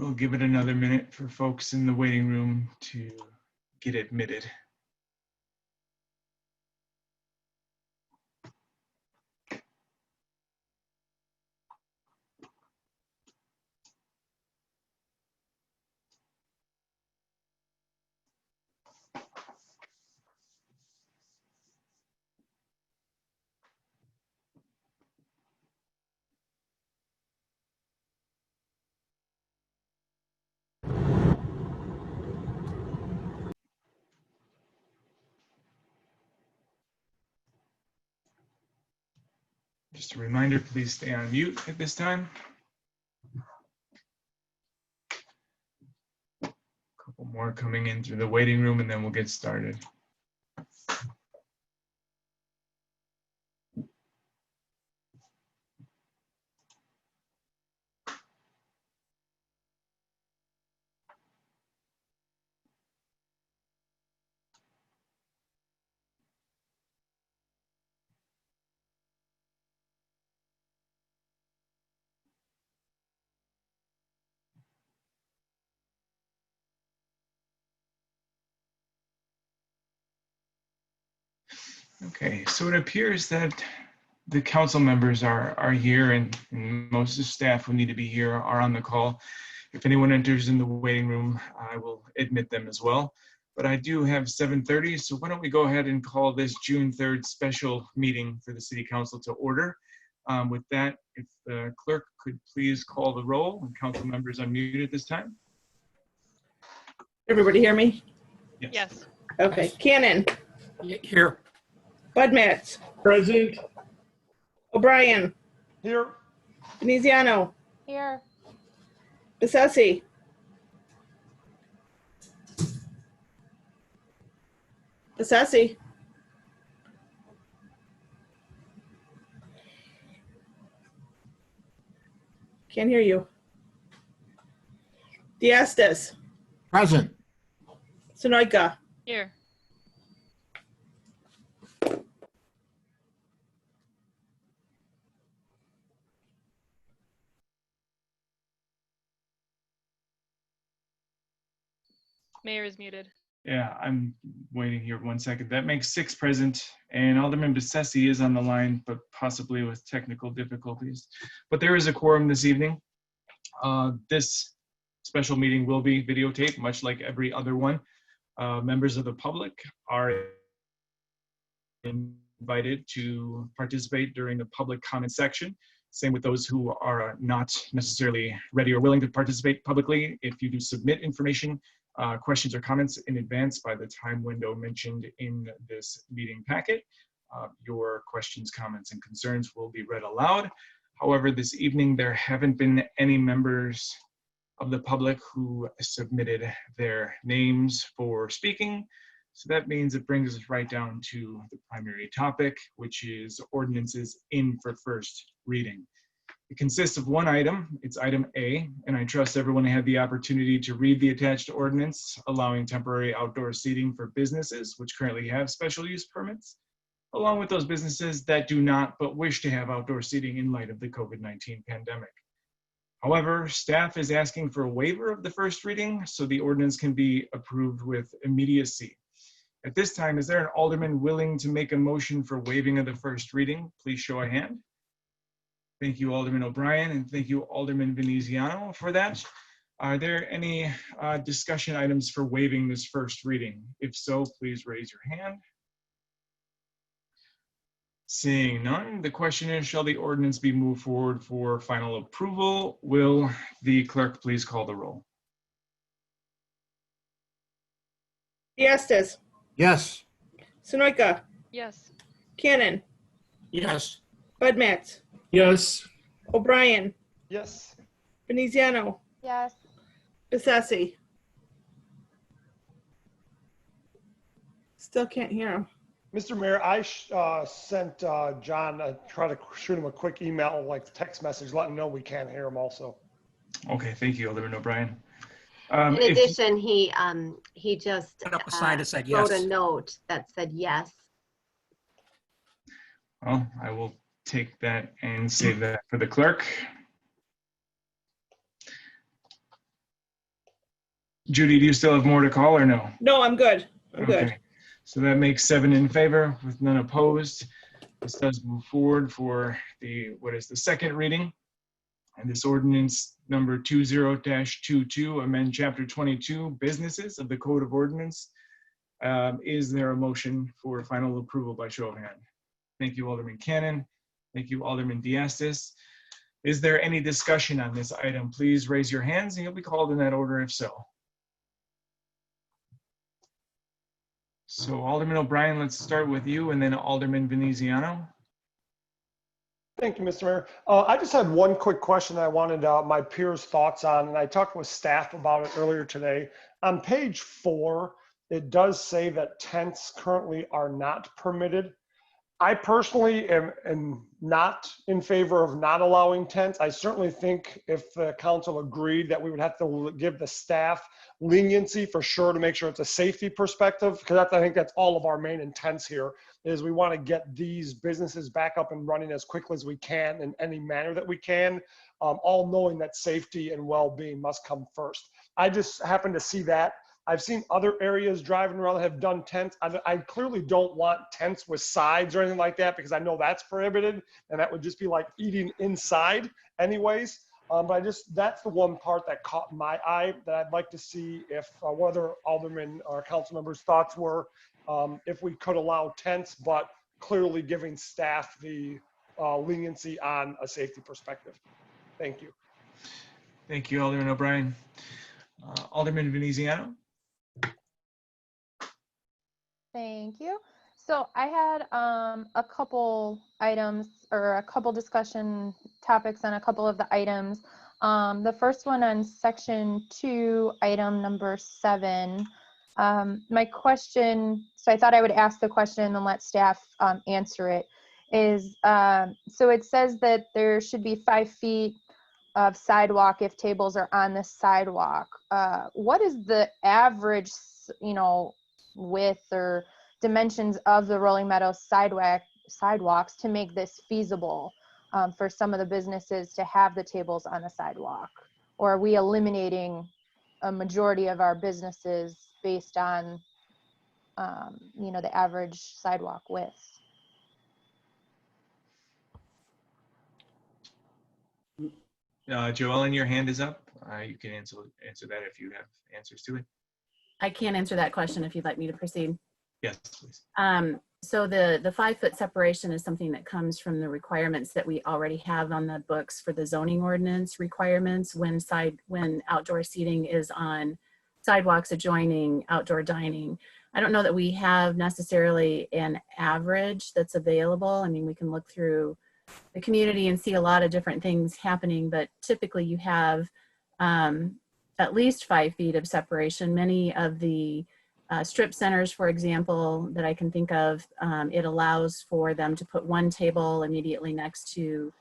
We'll give it another minute for folks in the waiting room to get admitted. Just a reminder, please stay on mute at this time. A couple more coming in through the waiting room and then we'll get started. Okay, so it appears that the council members are here and most of the staff who need to be here are on the call. If anyone enters in the waiting room, I will admit them as well. But I do have 7:30, so why don't we go ahead and call this June 3rd special meeting for the City Council to order. With that, if the clerk could please call the roll and council members unmuted at this time. Everybody hear me? Yes. Okay. Cannon. Here. Budmats. Present. O'Brien. Here. Veneziano. Here. Bessesi. Bessesi. Can't hear you. Diastis. Present. Sonoyka. Here. Mayor is muted. Yeah, I'm waiting here 1 second. That makes 6 present, and Alderman Bessesi is on the line, but possibly with technical difficulties. But there is a quorum this evening. This special meeting will be videotaped, much like every other one. Members of the public are invited to participate during the public comment section. Same with those who are not necessarily ready or willing to participate publicly. If you do submit information, questions or comments in advance by the time window mentioned in this meeting packet, your questions, comments, and concerns will be read aloud. However, this evening there haven't been any members of the public who submitted their names for speaking. So that means it brings us right down to the primary topic, which is ordinances in for first reading. It consists of one item, it's item A, and I trust everyone had the opportunity to read the attached ordinance allowing temporary outdoor seating for businesses which currently have special use permits, along with those businesses that do not but wish to have outdoor seating in light of the COVID-19 pandemic. However, staff is asking for a waiver of the first reading so the ordinance can be approved with immediacy. At this time, is there an alderman willing to make a motion for waiving of the first reading? Please show a hand. Thank you, Alderman O'Brien, and thank you, Alderman Veneziano, for that. Are there any discussion items for waiving this first reading? If so, please raise your hand. Seeing none, the question is, shall the ordinance be moved forward for final approval? Will the clerk please call the roll? Diastis. Yes. Sonoyka. Yes. Cannon. Yes. Budmats. Yes. O'Brien. Yes. Veneziano. Yes. Bessesi. Still can't hear him. Mr. Mayor, I sent John, try to shoot him a quick email, like text message, letting him know we can't hear him also. Okay, thank you, Alderman O'Brien. In addition, he just Put up a sign that said wrote yes. a note that said yes. Well, I will take that and save that for the clerk. Judy, do you still have more to call or no? No, I'm good. I'm good. Okay. So that makes 7 in favor with none opposed. This does move forward for the second reading. And this ordinance number 20-22, amend chapter 22, businesses of the Code of Ordinance. Is there a motion for final approval by show of hand? Thank you, Alderman Cannon. Thank you, Alderman Diastis. Is there any discussion on this item? Please raise your hands and you'll be called in that order if so. So Alderman O'Brien, let's start with you, and then Alderman Veneziano. Thank you, Mr. Mayor. I just had one quick question I wanted my peers' thoughts on, and I talked with staff about it earlier today. On page 4, it does say that tents currently are not permitted. I personally am not in favor of not allowing tents. I certainly think if the council agreed that we would have to give the staff leniency for sure to make sure it's a safety perspective, because I think that's all of our main intents here, is we want to get these businesses back up and running as quickly as we can in any manner that we can, all knowing that safety and well-being must come first. I just happen to see that. I've seen other areas driving around that have done tents. I clearly don't want tents with sides or anything like that, because I know that's prohibited and that would just be like eating inside anyways. But that's the one part that caught my eye that I'd like to see if whether aldermen or council members' thoughts were, if we could allow tents, but clearly giving staff the leniency on a safety perspective. Thank you. Thank you, Alderman O'Brien. Alderman Veneziano. Thank you. So I had a couple items or a couple discussion topics on a couple of the items. The first one on section 2, item number 7. My question, so I thought I would ask the question and let staff answer it, is so it says that there should be 5 feet of sidewalk if tables are on the sidewalk. What is the average, width or dimensions of the Rolling Meadows sidewalks to make this feasible for some of the businesses to have the tables on the sidewalk? Or are we eliminating a majority of our businesses based on, the average sidewalk width? Joellen, your hand is up. You can answer that if you have answers to it. I can answer that question if you'd like me to proceed. Yes, please. So the 5-foot separation is something that comes from the requirements that we already have on the books for the zoning ordinance requirements when outdoor seating is on sidewalks adjoining outdoor dining. I don't know that we have necessarily an average that's available. I mean, we can look through the community and see a lot of different things happening, but typically you have at least 5 feet of separation. Many of the strip centers, for example, that I can think of, it allows for them to put one table immediately next to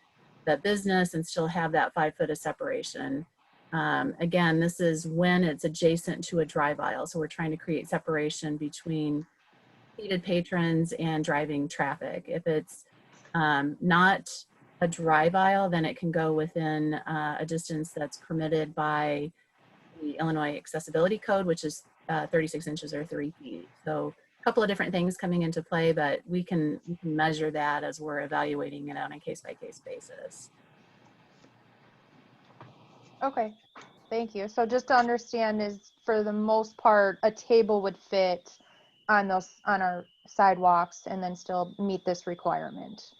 the business and still have that 5 foot of separation. Again, this is when it's adjacent to a drive aisle. So we're trying to create separation between seated patrons and driving traffic. If it's not a drive aisle, then it can go within a distance that's permitted by the Illinois Accessibility Code, which is 36 inches or 3 feet. So a couple of different things coming into play, but we can measure that as we're evaluating it on a case-by-case basis. Okay, thank you. So just to understand is, for the most part, a table would fit on our sidewalks and then still meet this requirement.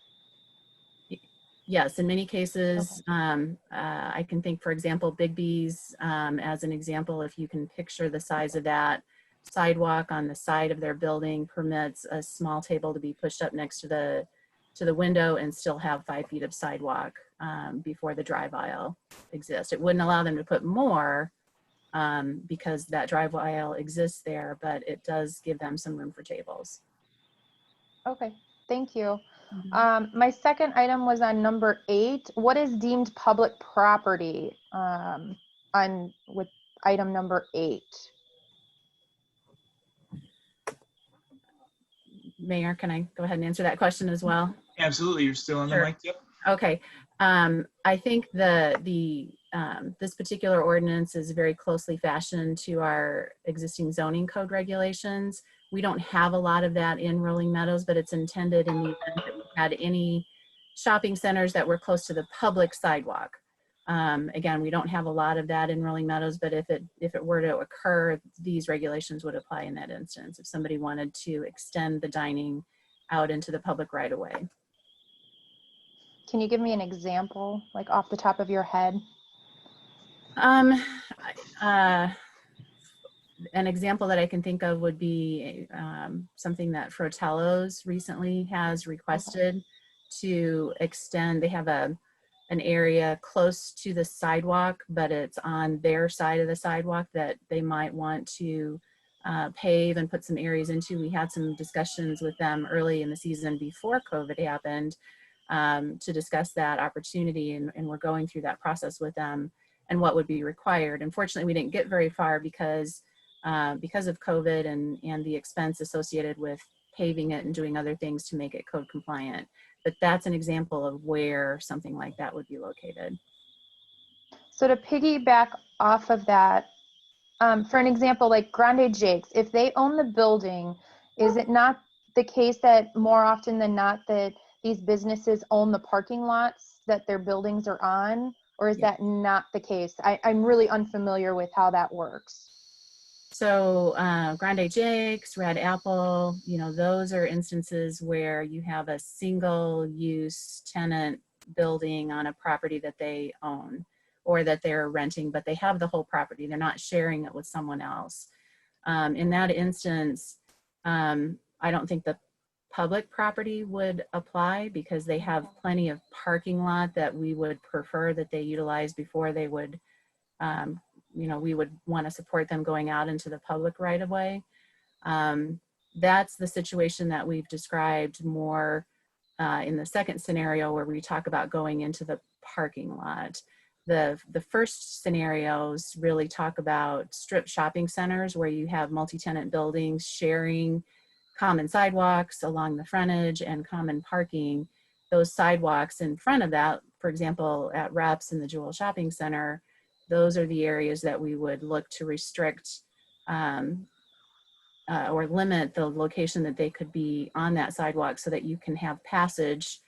Yes, in many cases, I can think, for example, Big B's as an example. If you can picture the size of that sidewalk on the side of their building, permits a small table to be pushed up next to the window and still have 5 feet of sidewalk before the drive aisle exists. It wouldn't allow them to put more because that drive aisle exists there, but it does give them some room for tables. Okay, thank you. My second item was on number 8. What is deemed public property with item number 8? Mayor, can I go ahead and answer that question as well? Absolutely, you're still on the Sure. mic. Yep. Okay. I think the this particular ordinance is very closely fashioned to our existing zoning code regulations. We don't have a lot of that in Rolling Meadows, but it's intended in the event that we had any shopping centers that were close to the public sidewalk. Again, we don't have a lot of that in Rolling Meadows, but if it were to occur, these regulations would apply in that instance if somebody wanted to extend the dining out into the public right of way. Can you give me an example, like off the top of your head? An example that I can think of would be something that Fratello's recently has requested to extend. They have an area close to the sidewalk, but it's on their side of the sidewalk that they might want to pave and put some areas into. We had some discussions with them early in the season before COVID happened to discuss that opportunity, and we're going through that process with them and what would be required. Unfortunately, we didn't get very far because of COVID and the expense associated with paving it and doing other things to make it code compliant. But that's an example of where something like that would be located. So to piggyback off of that, for an example, like Grande Jake's, if they own the building, is it not the case that more often than not that these businesses own the parking lots that their buildings are on? Or is that not the case? I'm really unfamiliar with how that works. So Grande Jake's, Red Apple, those are instances where you have a single use tenant building on a property that they own or that they're renting, but they have the whole property. They're not sharing it with someone else. In that instance, I don't think the public property would apply because they have plenty of parking lot that we would prefer that they utilize before they would, we would want to support them going out into the public right of way. That's the situation that we've described more in the second scenario where we talk about going into the parking lot. The first scenarios really talk about strip shopping centers where you have multi-tenant buildings sharing common sidewalks along the frontage and common parking. Those sidewalks in front of that, for example, at Reps in the Jewel Shopping Center, those are the areas that we would look to restrict or limit the location that they could be on that sidewalk so that you can have passage,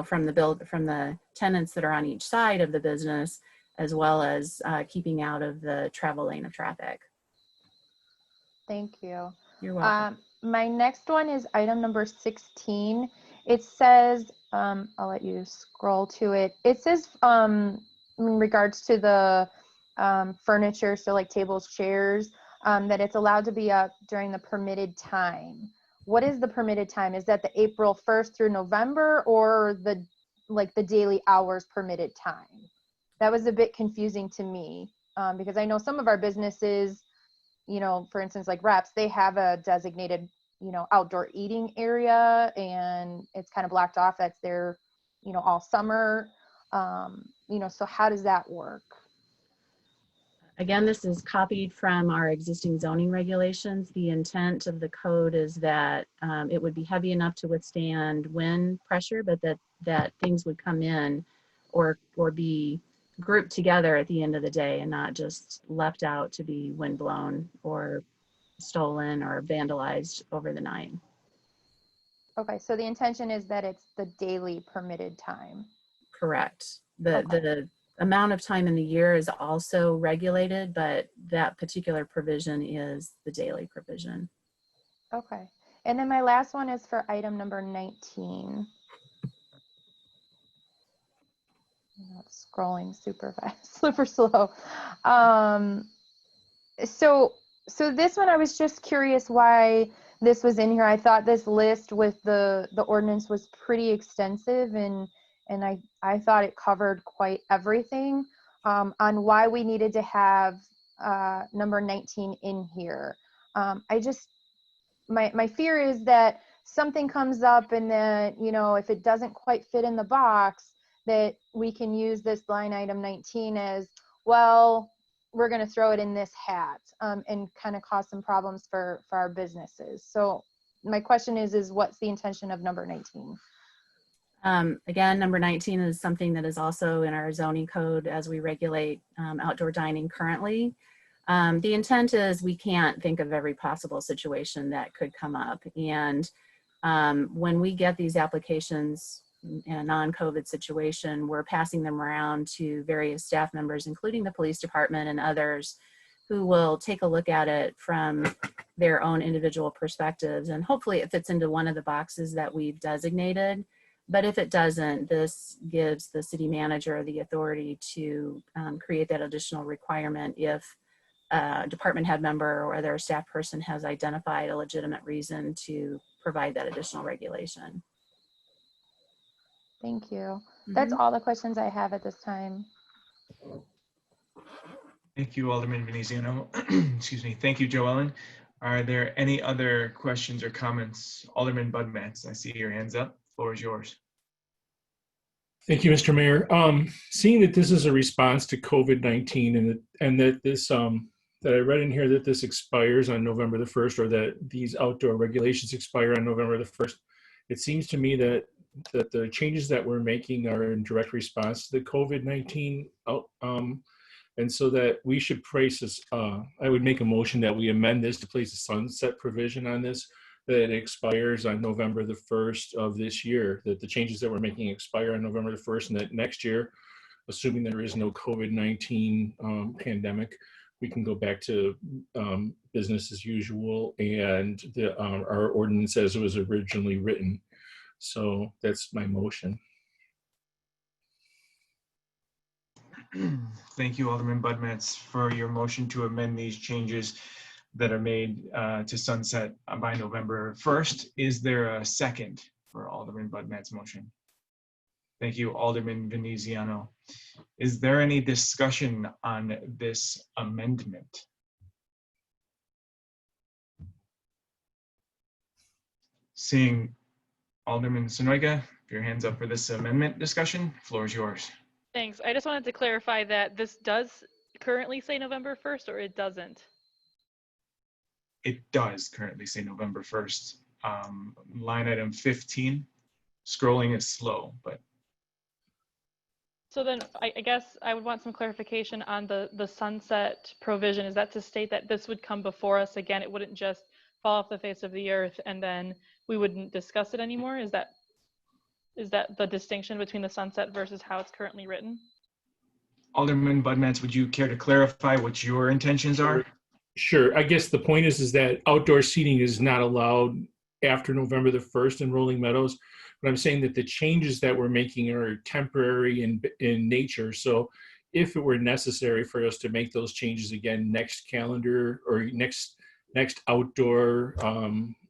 from the tenants that are on each side of the business, as well as keeping out of the travel lane of traffic. Thank you. You're welcome. My next one is item number 16. It says, I'll let you scroll to it. It says in regards to the furniture, so like tables, chairs, that it's allowed to be up during the permitted time. What is the permitted time? Is that the April 1st through November or the daily hours permitted time? That was a bit confusing to me because I know some of our businesses, for instance, like Reps, they have a designated, outdoor eating area and it's kind of blocked off. That's there, all summer. So how does that work? Again, this is copied from our existing zoning regulations. The intent of the code is that it would be heavy enough to withstand wind pressure, but that things would come in or be grouped together at the end of the day and not just left out to be windblown or stolen or vandalized over the night. Okay, so the intention is that it's the daily permitted time. Correct. The amount of time in the year is also regulated, but that particular provision is the daily provision. Okay, and then my last one is for item number 19. It's scrolling super fast, super slow. So this one, I was just curious why this was in here. I thought this list with the ordinance was pretty extensive, and I thought it covered quite everything on why we needed to have number 19 in here. My fear is that something comes up and that, if it doesn't quite fit in the box, that we can use this line item 19 as, well, we're going to throw it in this hat and kind of cause some problems for our businesses. So my question is what's the intention of number 19? Again, number 19 is something that is also in our zoning code as we regulate outdoor dining currently. The intent is we can't think of every possible situation that could come up. And when we get these applications in a non-COVID situation, we're passing them around to various staff members, including the police department and others, who will take a look at it from their own individual perspectives. And hopefully it fits into one of the boxes that we've designated. But if it doesn't, this gives the city manager the authority to create that additional requirement if a department head member or other staff person has identified a legitimate reason to provide that additional regulation. Thank you. That's all the questions I have at this time. Thank you, Alderman Veneziano. Excuse me. Thank you, Joellen. Are there any other questions or comments? Alderman Budmats, I see your hands up. Floor is yours. Thank you, Mr. Mayor. Seeing that this is a response to COVID-19 and that this that I read in here that this expires on November the 1st, or that these outdoor regulations expire on November the 1st, it seems to me that the changes that we're making are in direct response to the COVID-19 and so that we should place this, I would make a motion that we amend this to place a sunset provision on this, that it expires on November the 1st of this year, that the changes that we're making expire on November the 1st, and that next year, assuming there is no COVID-19 pandemic, we can go back to business as usual and our ordinance as it was originally written. So that's my motion. Thank you, Alderman Budmats, for your motion to amend these changes that are made to sunset by November 1st. Is there a second for Alderman Budmats' motion? Thank you, Alderman Veneziano. Is there any discussion on this amendment? Seeing Alderman Sonoyka, your hands up for this amendment discussion. Floor is yours. Thanks. I just wanted to clarify that this does currently say November 1st, or it doesn't? It does currently say November 1st. Line item 15. Scrolling is slow, but. So then I guess I would want some clarification on the sunset provision. Is that to state that this would come before us again? It wouldn't just fall off the face of the earth and then we wouldn't discuss it anymore? Is that the distinction between the sunset versus how it's currently written? Alderman Budmats, would you care to clarify what your intentions are? Sure. I guess the point is that outdoor seating is not allowed after November the 1st in Rolling Meadows. But I'm saying that the changes that we're making are temporary in nature. So if it were necessary for us to make those changes again next calendar or next outdoor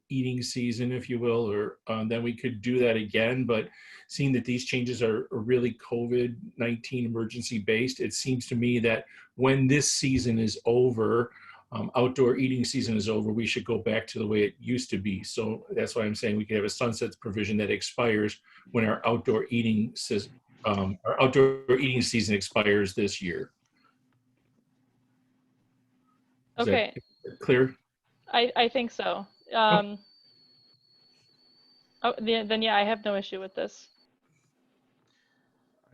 eating season, if you will, or then we could do that again. But seeing that these changes are really COVID-19 emergency based, it seems to me that when this season is over, outdoor eating season is over, we should go back to the way it used to be. So that's why I'm saying we could have a sunset provision that expires when our outdoor eating season expires this year. Okay. Clear? I think so. Then yeah, I have no issue with this.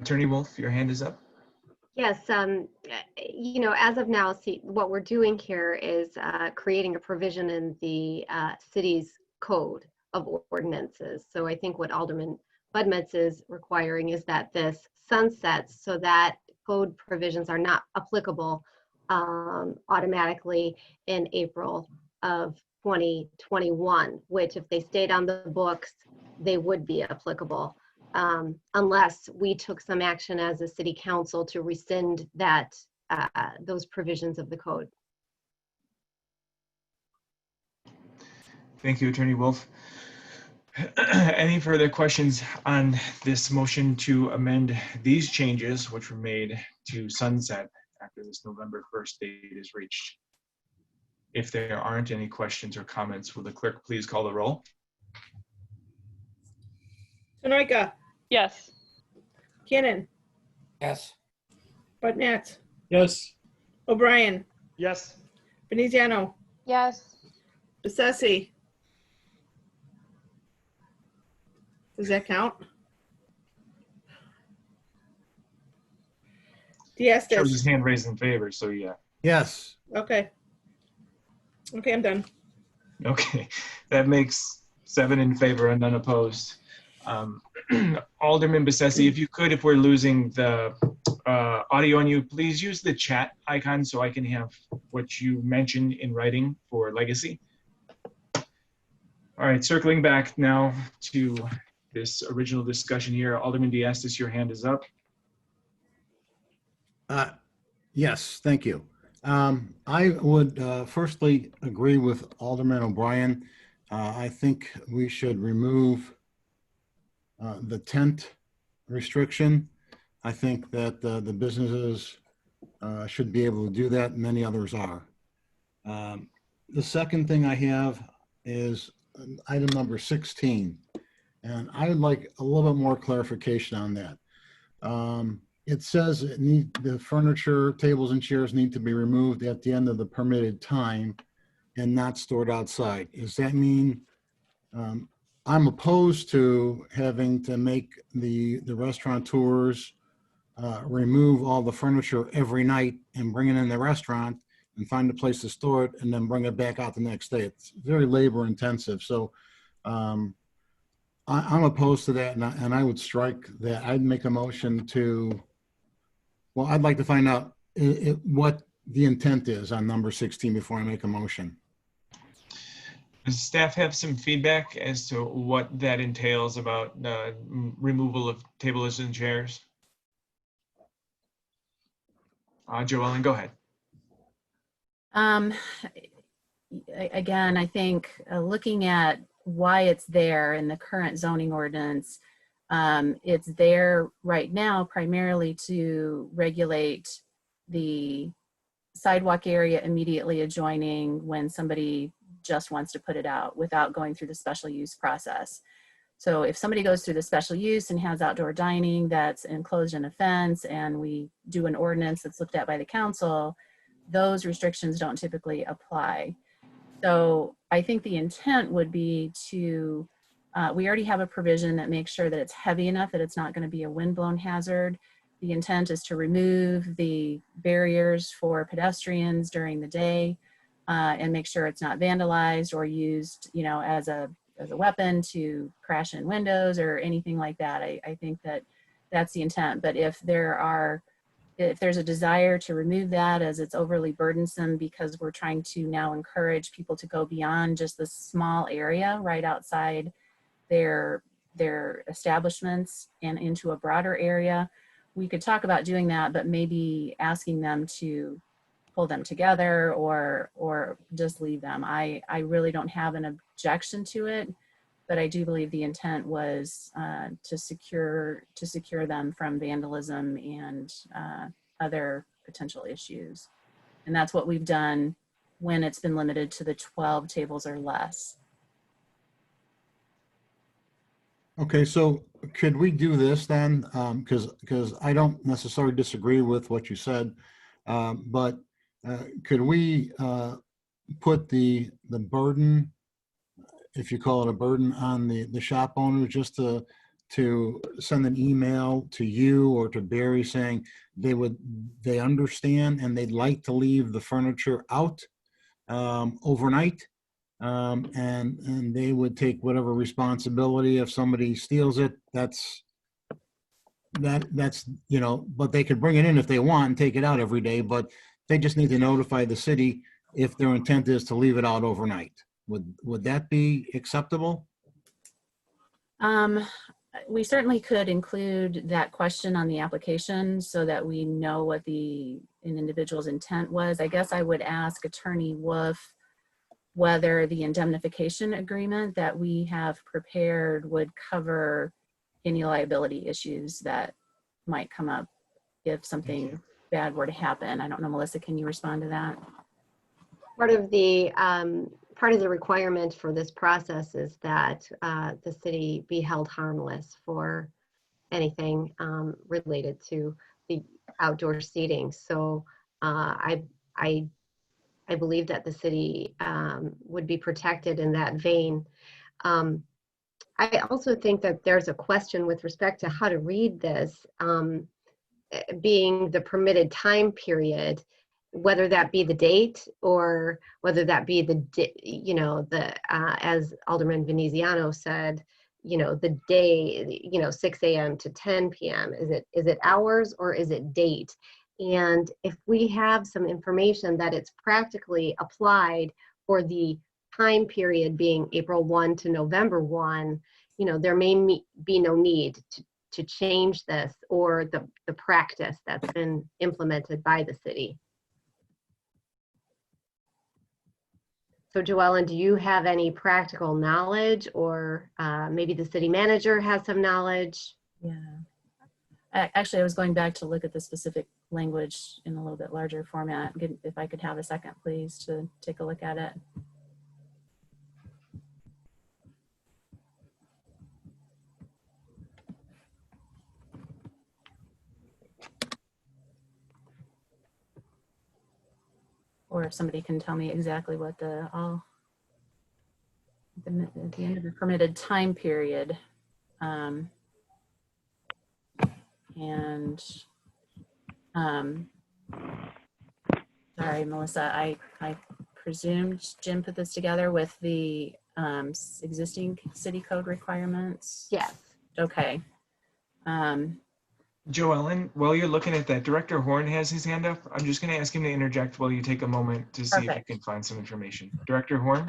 Attorney Wolf, your hand is up. Yes, you know, as of now, see, what we're doing here is creating a provision in the city's code of ordinances. So I think what Alderman Budmats is requiring is that this sunsets so that code provisions are not applicable automatically in April of 2021, which if they stayed on the books, they would be applicable. Unless we took some action as a city council to rescind that those provisions of the code. Thank you, Attorney Wolf. Any further questions on this motion to amend these changes, which were made to sunset after this November 1st date is reached? If there aren't any questions or comments, will the clerk please call the roll? Sonoyka, Yes. Kinnon, Yes. Budmats, Yes. O'Brien, Yes. Veneziano, Yes. Bessesi. Does that count? shows his Diastis. hand raised in favor, so yeah. Yes. Okay. Okay, I'm done. Okay, that makes 7 in favor and none opposed. Alderman Bessetti, if you could, if we're losing the audio on you, please use the chat icon so I can have what you mentioned in writing for legacy. All right, circling back now to this original discussion here. Alderman Diastis, your hand is up. Yes, thank you. I would firstly agree with Alderman O'Brien. I think we should remove the tent restriction. I think that the businesses should be able to do that. Many others are. The second thing I have is item number 16, and I would like a little bit more clarification on that. It says the furniture, tables and chairs need to be removed at the end of the permitted time and not stored outside. Does that mean I'm opposed to having to make the restaurateurs remove all the furniture every night and bring it in the restaurant and find a place to store it and then bring it back out the next day. It's very labor intensive. So I'm opposed to that, and I would strike that. I'd make a motion to, well, I'd like to find out what the intent is on number 16 before I make a motion. Does staff have some feedback as to what that entails about removal of tables and chairs? Joellen, go ahead. Again, I think looking at why it's there in the current zoning ordinance, it's there right now primarily to regulate the sidewalk area immediately adjoining when somebody just wants to put it out without going through the special use process. So if somebody goes through the special use and has outdoor dining that's enclosed in a fence and we do an ordinance that's looked at by the council, those restrictions don't typically apply. So I think the intent would be to, we already have a provision that makes sure that it's heavy enough that it's not going to be a windblown hazard. The intent is to remove the barriers for pedestrians during the day and make sure it's not vandalized or used, you know, as a weapon to crash in windows or anything like that. I think that that's the intent. But if there's a desire to remove that as it's overly burdensome because we're trying to now encourage people to go beyond just the small area right outside their establishments and into a broader area, we could talk about doing that, but maybe asking them to pull them together or just leave them. I really don't have an objection to it, but I do believe the intent was to secure them from vandalism and other potential issues. And that's what we've done when it's been limited to the 12 tables or less. Okay, so could we do this then? Because I don't necessarily disagree with what you said, but could we put the burden, if you call it a burden, on the shop owner just to send an email to you or to Barry saying they understand and they'd like to leave the furniture out overnight, and they would take whatever responsibility if somebody steals it. That's you know, but they could bring it in if they want and take it out every day, but they just need to notify the city if their intent is to leave it out overnight. Would that be acceptable? We certainly could include that question on the application so that we know what an individual's intent was. I guess I would ask Attorney Wolf whether the indemnification agreement that we have prepared would cover any liability issues that might come up if something bad were to happen. I don't know, Melissa, can you respond to that? Part of the requirement for this process is that the city be held harmless for anything related to the outdoor seating. So I believe that the city would be protected in that vein. I also think that there's a question with respect to how to read this. being the permitted time period, whether that be the date or whether that be as Alderman Veneziano said, the day, 6 a.m. to 10 p.m. Is it hours or is it date? And if we have some information that it's practically applied for the time period being April 1 to November 1, there may be no need to change this or the practice that's been implemented by the city. So Joellen, do you have any practical knowledge, or maybe the city manager has some knowledge? Yeah. Actually, I was going back to look at the specific language in a little bit larger format. If I could have a second, please, to take a look at it. Or if somebody can tell me exactly what at the end of the permitted time period. Sorry, Melissa, I presumed Jim put this together with the existing city code requirements. Yes. Okay. Joellen, while you're looking at that, Director Horn has his hand up. I'm just going to ask him to interject while you take a moment to see if you Perfect. can find some information. Director Horn?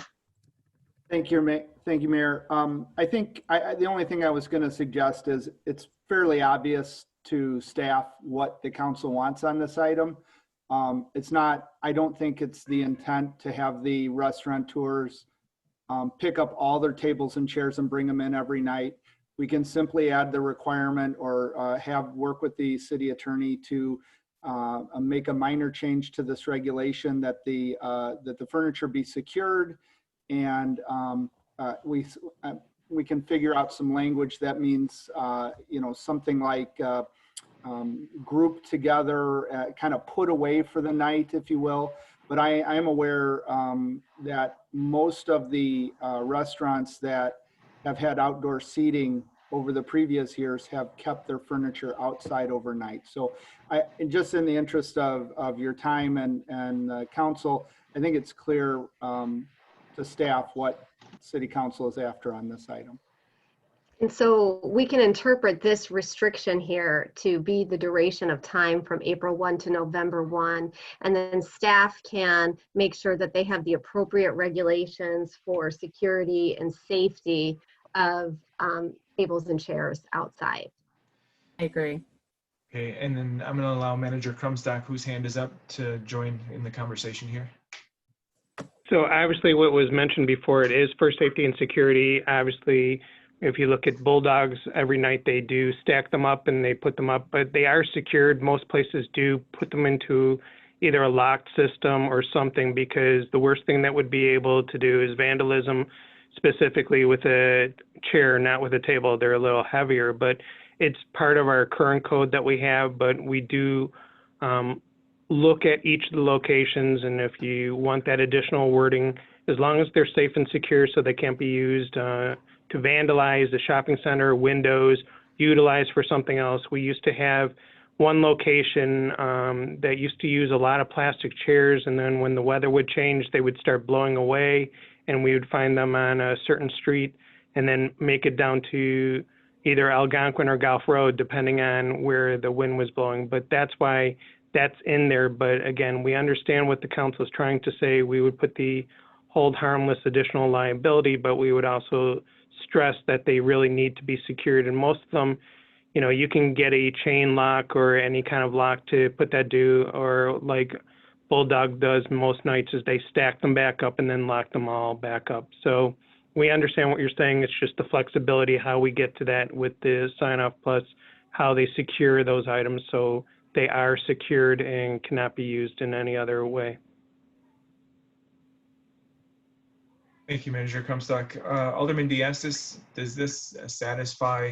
Thank you, Mayor. I think the only thing I was going to suggest is it's fairly obvious to staff what the council wants on this item. It's not, I don't think it's the intent to have the restaurateurs pick up all their tables and chairs and bring them in every night. We can simply add the requirement or work with the city attorney to make a minor change to this regulation that the furniture be secured, and we can figure out some language that means something like group together, kind of put away for the night, if you will. But I am aware that most of the restaurants that have had outdoor seating over the previous years have kept their furniture outside overnight. So just in the interest of your time and council, I think it's clear to staff what city council is after on this item. And so we can interpret this restriction here to be the duration of time from April 1 to November 1, and then staff can make sure that they have the appropriate regulations for security and safety of tables and chairs outside. I agree. Okay, and then I'm going to allow Manager Krumstock, whose hand is up, to join in the conversation here. So obviously what was mentioned before, it is for safety and security. Obviously, if you look at Bulldogs, every night they do stack them up and they put them up, but they are secured. Most places do put them into either a locked system or something, because the worst thing that would be able to do is vandalism, specifically with a chair, not with a table. They're a little heavier, but it's part of our current code that we have, but we do look at each of the locations, and if you want that additional wording, as long as they're safe and secure so they can't be used to vandalize the shopping center, windows, utilized for something else. We used to have one location that used to use a lot of plastic chairs, and then when the weather would change, they would start blowing away, and we would find them on a certain street and then make it down to either Algonquin or Gulf Road, depending on where the wind was blowing. But that's why that's in there. But again, we understand what the council is trying to say. We would put the hold harmless additional liability, but we would also stress that they really need to be secured. And most of them, you know, you can get a chain lock or any kind of lock to put that do, or like Bulldog does most nights, is they stack them back up and then lock them all back up. So we understand what you're saying. It's just the flexibility, how we get to that with the sign off, plus how they secure those items so they are secured and cannot be used in any other way. Thank you, Manager Comstock. Alderman Diastis, does this satisfy?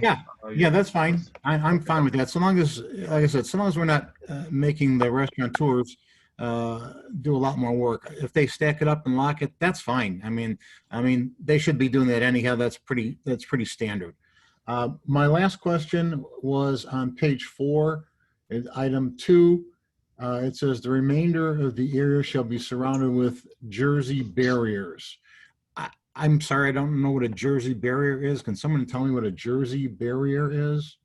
Yeah, that's fine. I'm fine with that. So long as, like I said, so long as we're not making the restaurateurs do a lot more work. If they stack it up and lock it, that's fine. I mean, they should be doing that anyhow. That's pretty standard. My last question was on page 4. Item 2, it says the remainder of the area shall be surrounded with Jersey barriers. I'm sorry, I don't know what a Jersey barrier is. Can someone tell me what a Jersey barrier is?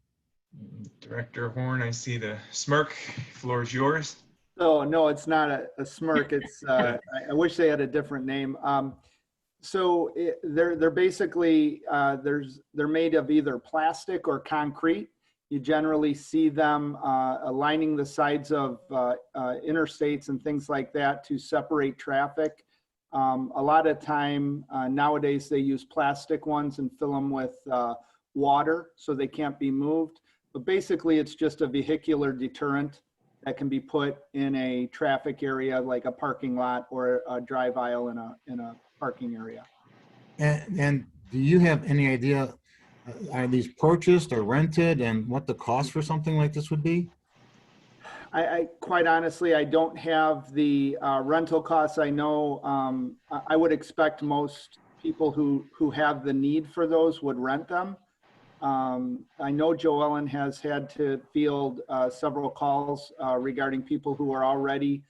Director Horn, I see the smirk. Floor is yours. Oh, no, it's not a smirk. It's, I wish they had a different name. So they're basically, they're made of either plastic or concrete. You generally see them aligning the sides of interstates and things like that to separate traffic. A lot of time nowadays they use plastic ones and fill them with water so they can't be moved. But basically it's just a vehicular deterrent that can be put in a traffic area like a parking lot or a drive aisle in a parking area. And do you have any idea, are these purchased or rented, and what the cost for something like this would be? I quite honestly, I don't have the rental costs. I know I would expect most people who have the need for those would rent them. I know Joellen has had to field several calls regarding people who are already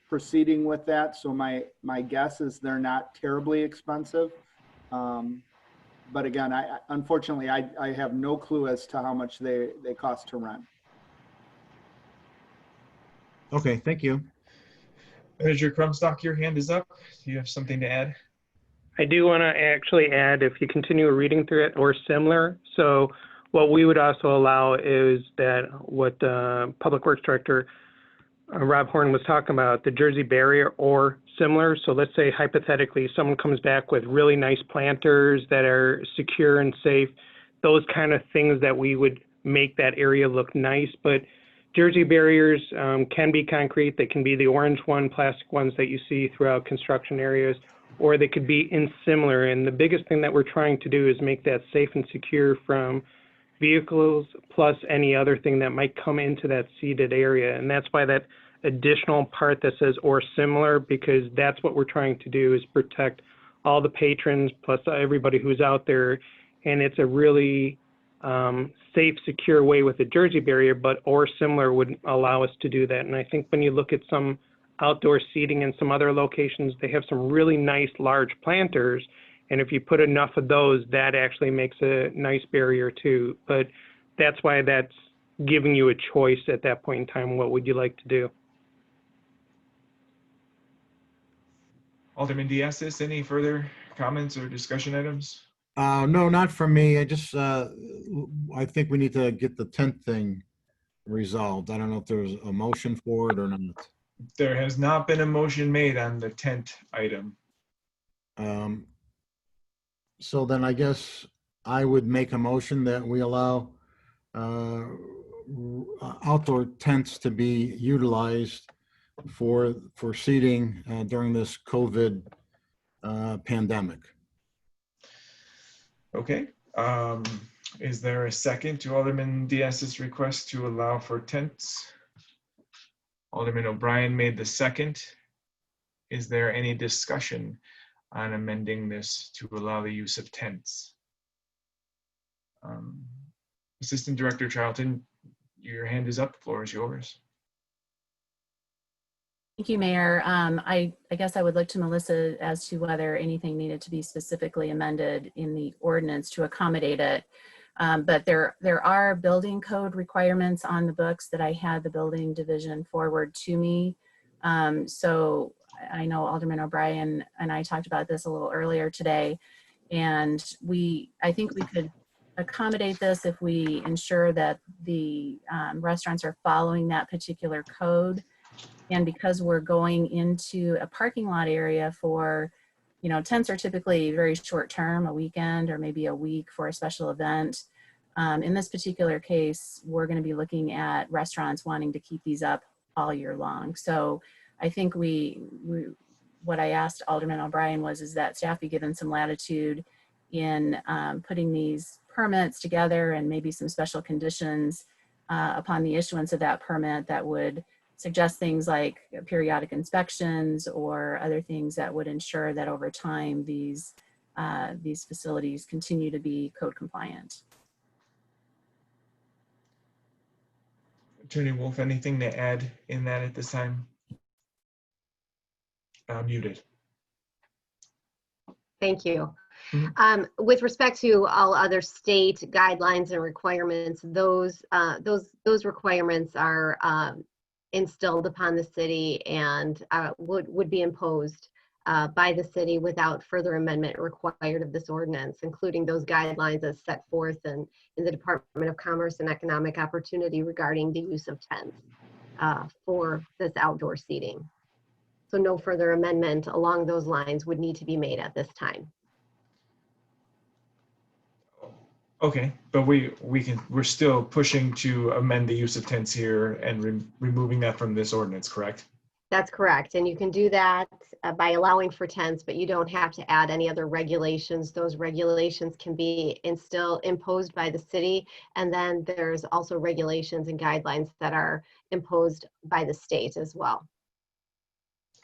proceeding with that. So my guess is they're not terribly expensive. But again, unfortunately, I have no clue as to how much they cost to rent. Okay, thank you. Manager Crumstock, your hand is up. Do you have something to add? I do want to actually add, if you continue reading through it, or similar. So what we would also allow is that what Public Works Director Rob Horn was talking about, the Jersey barrier or similar. So let's say hypothetically someone comes back with really nice planters that are secure and safe, those kind of things that we would make that area look nice. But Jersey barriers can be concrete. They can be the orange one, plastic ones that you see throughout construction areas, or they could be in similar. And the biggest thing that we're trying to do is make that safe and secure from vehicles plus any other thing that might come into that seated area. And that's why that additional part that says or similar, because that's what we're trying to do, is protect all the patrons plus everybody who's out there. And it's a really safe, secure way with the Jersey barrier, but or similar would allow us to do that. And I think when you look at some outdoor seating in some other locations, they have some really nice large planters. And if you put enough of those, that actually makes a nice barrier too. But that's why that's giving you a choice at that point in time. What would you like to do? Alderman Diastis, any further comments or discussion items? No, not for me. I just, I think we need to get the tent thing resolved. I don't know if there's a motion for it or not. There has not been a motion made on the tent item. So then I guess I would make a motion that we allow outdoor tents to be utilized for seating during this COVID pandemic. Okay. Is there a second to Alderman Diaz's request to allow for tents? Alderman O'Brien made the second. Is there any discussion on amending this to allow the use of tents? Assistant Director Charlton, your hand is up. The floor is yours. Thank you, Mayor. I guess I would look to Melissa as to whether anything needed to be specifically amended in the ordinance to accommodate it. But there are building code requirements on the books that I had the building division forward to me. So I know Alderman O'Brien and I talked about this a little earlier today, and I think we could accommodate this if we ensure that the restaurants are following that particular code. And because we're going into a parking lot area for, tents are typically very short term, a weekend or maybe a week for a special event. In this particular case, we're going to be looking at restaurants wanting to keep these up all year long. So I think what I asked Alderman O'Brien is that staff be given some latitude in putting these permits together and maybe some special conditions upon the issuance of that permit that would suggest things like periodic inspections or other things that would ensure that over time these facilities continue to be code compliant. Attorney Wolf, anything to add in that at this time? Muted. Thank you. Mhm. With respect to all other state guidelines and requirements, those requirements are instilled upon the city and would be imposed by the city without further amendment required of this ordinance, including those guidelines as set forth in the Department of Commerce and Economic Opportunity regarding the use of tents for this outdoor seating. So no further amendment along those lines would need to be made at this time. Okay, but we're still pushing to amend the use of tents here and removing that from this ordinance, correct? That's correct. And you can do that by allowing for tents, but you don't have to add any other regulations. Those regulations can be imposed by the city. And then there's also regulations and guidelines that are imposed by the state as well.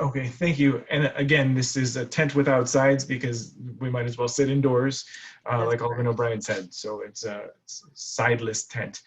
Okay, thank you. And again, this is a tent without sides because we might as well sit indoors, like Alderman O'Brien said. So it's a sideless tent.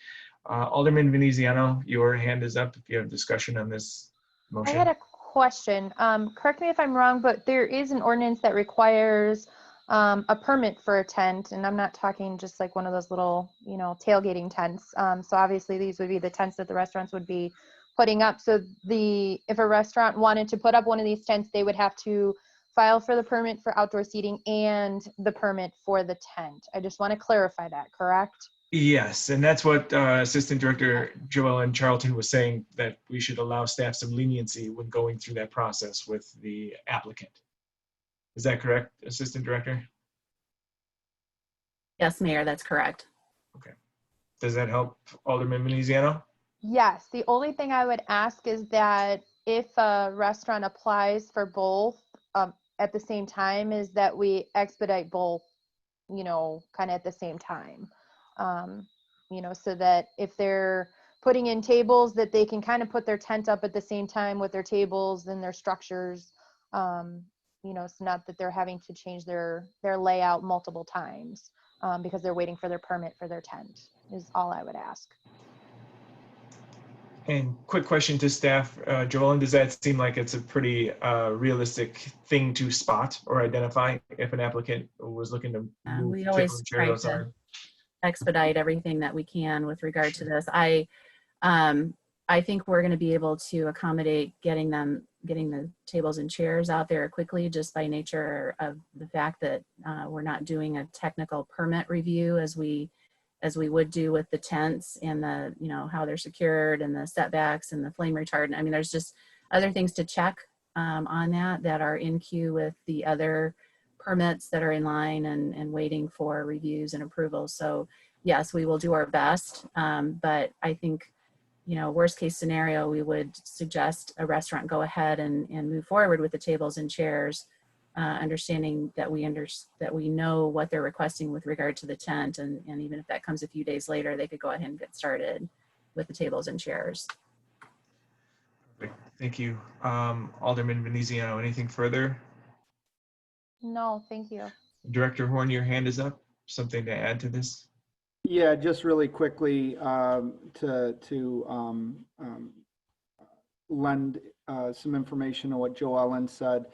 Alderman Veneziano, your hand is up if you have discussion on this I motion. had a question. Correct me if I'm wrong, but there is an ordinance that requires a permit for a tent, and I'm not talking just like one of those little, tailgating tents. So obviously these would be the tents that the restaurants would be putting up. So if a restaurant wanted to put up one of these tents, they would have to file for the permit for outdoor seating and the permit for the tent. I just want to clarify that, correct? Yes, and that's what Assistant Director Joellen Charlton was saying, that we should allow staff some leniency when going through that process with the applicant. Is that correct, Assistant Director? Yes, Mayor, that's correct. Okay. Does that help, Alderman Veneziano? Yes, the only thing I would ask is that if a restaurant applies for both at the same time, is that we expedite both, kind of at the same time. So that if they're putting in tables, that they can kind of put their tent up at the same time with their tables and their structures. It's not that they're having to change their layout multiple times because they're waiting for their permit for their tent, is all I would ask. And quick question to staff, Joellen, does that seem like it's a pretty realistic thing to spot or identify if an applicant was looking to move We always tables and try chairs to outside? expedite everything that we can with regard to this. I think we're going to be able to accommodate getting the tables and chairs out there quickly, just by nature of the fact that we're not doing a technical permit review as we would do with the tents and the, how they're secured and the setbacks and the flame retardant. I mean, there's just other things to check on that are in queue with the other permits that are in line and waiting for reviews and approvals. So yes, we will do our best. But I think, worst case scenario, we would suggest a restaurant go ahead and move forward with the tables and chairs, understanding that we know what they're requesting with regard to the tent. And even if that comes a few days later, they could go ahead and get started with the tables and chairs. Thank you. Alderman Veneziano, anything further? No, thank you. Director Horn, your hand is up. Something to add to this? Yeah, just really quickly to lend some information on what Joe Ellen said.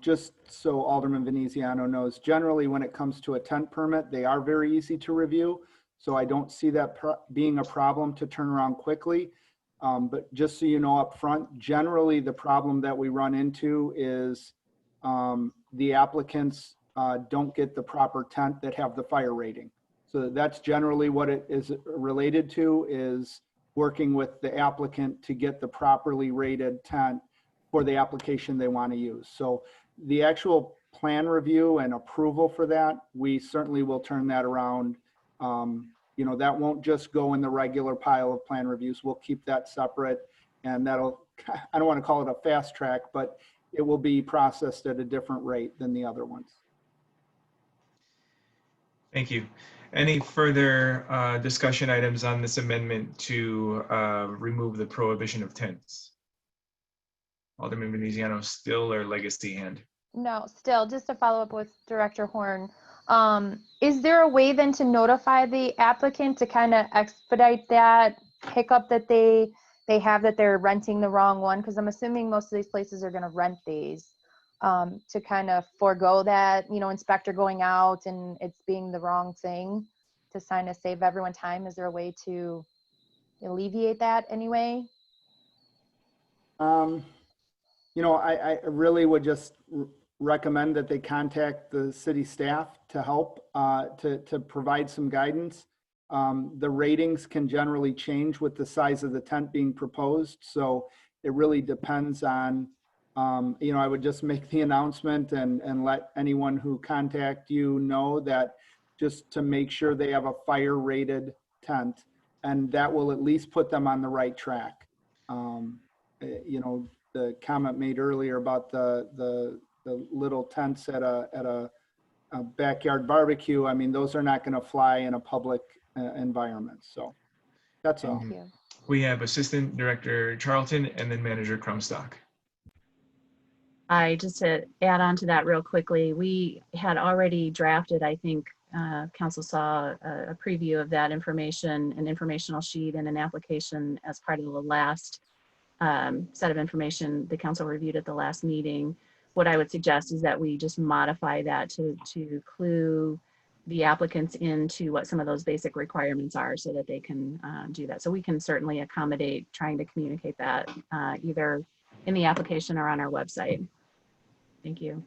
Just so Alderman Veneziano knows, generally when it comes to a tent permit, they are very easy to review. So I don't see that being a problem to turn around quickly. But just so you know up front, generally the problem that we run into is the applicants don't get the proper tent that have the fire rating. So that's generally what it is related to, is working with the applicant to get the properly rated tent for the application they want to use. So the actual plan review and approval for that, we certainly will turn that around. That won't just go in the regular pile of plan reviews. We'll keep that separate, and that'll, I don't want to call it a fast track, but it will be processed at a different rate than the other ones. Thank you. Any further discussion items on this amendment to remove the prohibition of tents? Alderman Veneziano, still or legacy hand? No, still, just to follow up with Director Horn. Is there a way then to notify the applicant to kind of expedite that hiccup that they have that they're renting the wrong one? Because I'm assuming most of these places are going to rent these, to kind of forego that, inspector going out and it's being the wrong thing to kind of save everyone time. Is there a way to alleviate that anyway? I really would just recommend that they contact the city staff to help, to provide some guidance. The ratings can generally change with the size of the tent being proposed. So it really depends on, I would just make the announcement and let anyone who contact you know that, just to make sure they have a fire rated tent, and that will at least put them on the right track. The comment made earlier about the little tents at a backyard barbecue, I mean, those are not going to fly in a public environment. So that's all. Thank you. We have Assistant Director Charlton and then Manager Crumstock. Just to add on to that real quickly, we had already drafted, I think council saw a preview of that information, an informational sheet and an application as part of the last set of information the council reviewed at the last meeting. What I would suggest is that we just modify that to clue the applicants into what some of those basic requirements are so that they can do that. So we can certainly accommodate trying to communicate that either in the application or on our website. Thank you.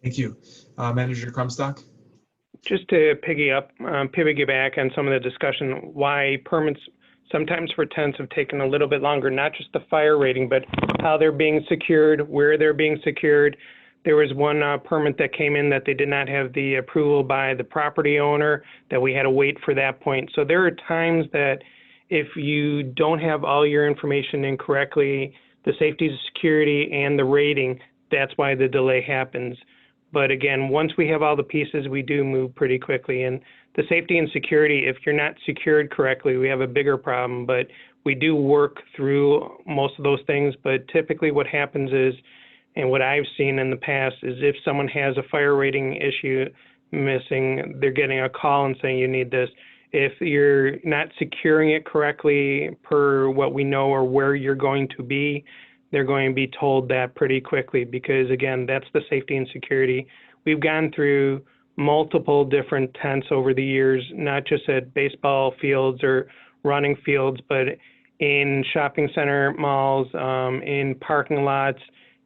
Thank you. Manager Crumstock. Just to piggyback on some of the discussion, why permits sometimes for tents have taken a little bit longer, not just the fire rating, but how they're being secured, where they're being secured. There was one permit that came in that they did not have the approval by the property owner, that we had to wait for that point. So there are times that if you don't have all your information in correctly, the safety, security, and the rating, that's why the delay happens. But again, once we have all the pieces, we do move pretty quickly. And the safety and security, if you're not secured correctly, we have a bigger problem. But we do work through most of those things. But typically what happens is, and what I've seen in the past, is if someone has a fire rating issue missing, they're getting a call and saying you need this. If you're not securing it correctly per what we know or where you're going to be, they're going to be told that pretty quickly, because again, that's the safety and security. We've gone through multiple different tents over the years, not just at baseball fields or running fields, but in shopping center malls, in parking lots,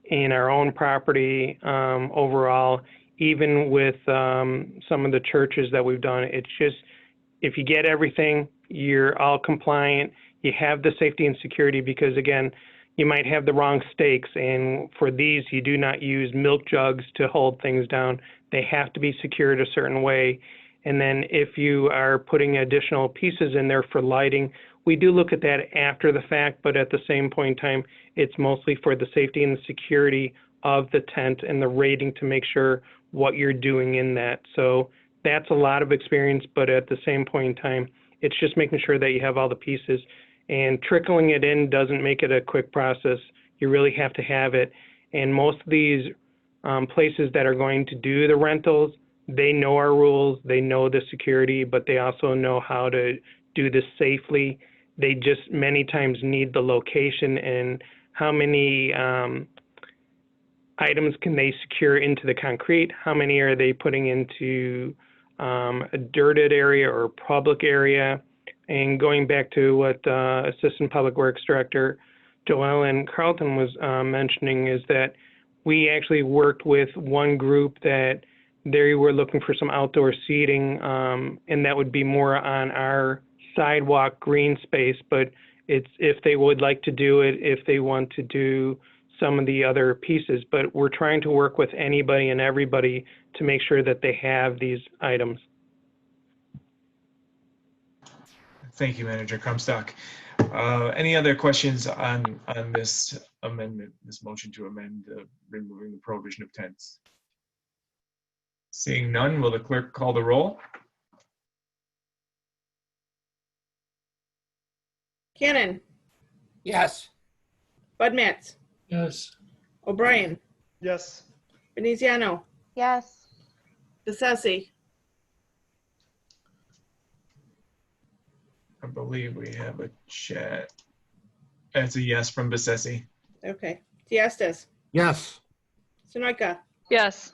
in our own property overall, even with some of the churches that we've done. It's just, if you get everything, you're all compliant, you have the safety and security, because again, you might have the wrong stakes, and for these, you do not use milk jugs to hold things down. They have to be secured a certain way. And then if you are putting additional pieces in there for lighting, we do look at that after the fact, but at the same point in time, it's mostly for the safety and the security of the tent and the rating to make sure what you're doing in that. So that's a lot of experience, but at the same point in time, it's just making sure that you have all the pieces. And trickling it in doesn't make it a quick process. You really have to have it. And most of these places that are going to do the rentals, they know our rules, they know the security, but they also know how to do this safely. They just many times need the location and how many items can they secure into the concrete, how many are they putting into a dirted area or public area. And going back to what Assistant Public Works Director Joellen Carlton was mentioning, is that we actually worked with one group that they were looking for some outdoor seating, and that would be more on our sidewalk green space, but it's if they would like to do it, if they want to do some of the other pieces. But we're trying to work with anybody and everybody to make sure that they have these items. Thank you, Manager Crumstock. Any other questions on this amendment, this motion to amend removing the prohibition of tents? Seeing none, will the clerk call the roll? Cannon, Yes. Bud Matts, Yes. O'Brien, Yes. Veneziano, Yes. Bessesi, I believe we have a chat. That's a yes from Bessesi. Okay. Diastis, Yes. Sunoika, Yes.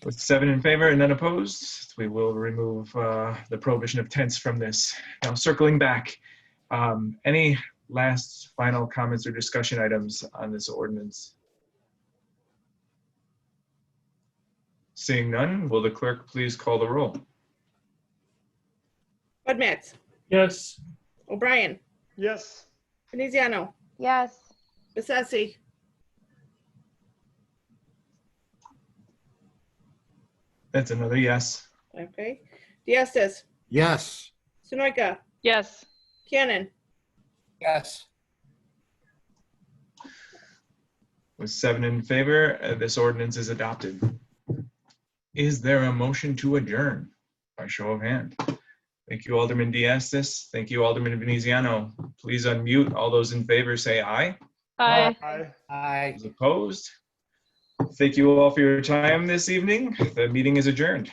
With 7 in favor and none opposed, we will remove the prohibition of tents from this. Now, circling back, any last final comments or discussion items on this ordinance? Seeing none, will the clerk please call the roll? Bud Matts, Yes. O'Brien, Yes. Veneziano, Yes. Bessesi, That's another yes. okay. Diastis, Yes. Sunoika, Yes. Cannon, Yes. With 7 in favor, this ordinance is adopted. Is there a motion to adjourn? By show of hand. Thank you, Alderman Diastis. Thank you, Alderman Veneziano. Please unmute. All those in favor say aye. Aye. Aye. Aye. Those opposed? Thank you all for your time this evening. The meeting is adjourned.